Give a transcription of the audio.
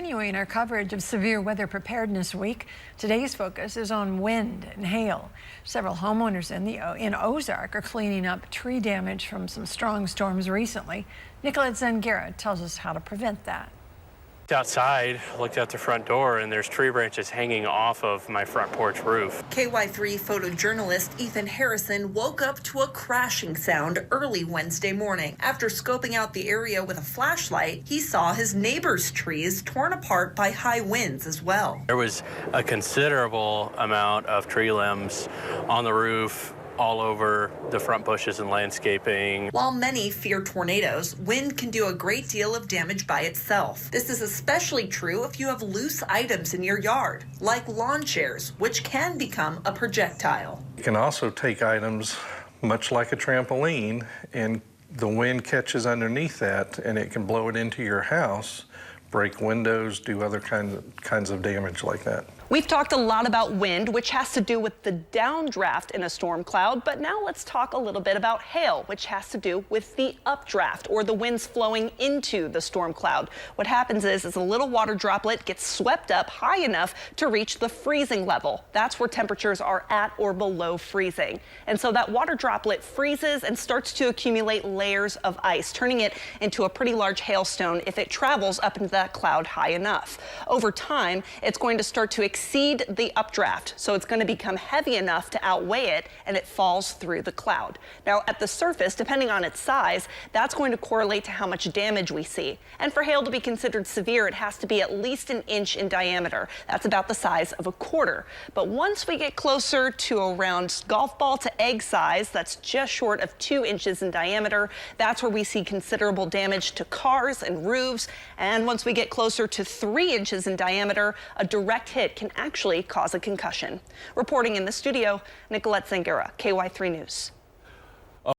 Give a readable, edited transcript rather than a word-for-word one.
continuing our coverage of Severe Weather Preparedness Week. Today's focus is on wind and hail. Several homeowners in Ozark are cleaning up tree damage from some strong storms recently. Nicolette Zangara tells us how to prevent that. Outside, looked out the front door, and there's tree branches hanging off of my front porch roof. KY3 photojournalist Ethan Harrison woke up to a crashing sound early Wednesday morning. After scoping out the area with a flashlight, he saw his neighbor's trees torn apart by high winds as well. There was a considerable amount of tree limbs on the roof, all over the front bushes and landscaping. While many fear tornadoes, wind can do a great deal of damage by itself. This is especially true if you have loose items in your yard, like lawn chairs, which can become a projectile. You can also take items much like a trampoline, and the wind catches underneath that and it can blow it into your house, break windows, do other kinds of damage like that. We've talked a lot about wind, which has to do with the downdraft in a storm cloud, but now let's talk a little bit about hail, which has to do with the updraft, or the winds flowing into the storm cloud. What happens is a little water droplet gets swept up high enough to reach the freezing level. That's where temperatures are at or below freezing. And so that water droplet freezes and starts to accumulate layers of ice, turning it into a pretty large hailstone if it travels up into that cloud high enough. Over time, it's going to start to exceed the updraft, so it's going to become heavy enough to outweigh it, and it falls through the cloud. Now, at the surface, depending on its size, that's going to correlate to how much damage we see. And for hail to be considered severe, it has to be at least an inch in diameter. That's about the size of a quarter. But once we get closer to around golf ball to egg size, that's just short of 2 inches in diameter, that's where we see considerable damage to cars and roofs. And once we get closer to 3 inches in diameter, a direct hit can actually cause a concussion. Reporting in the studio, Nicolette Zangara, KY3 News.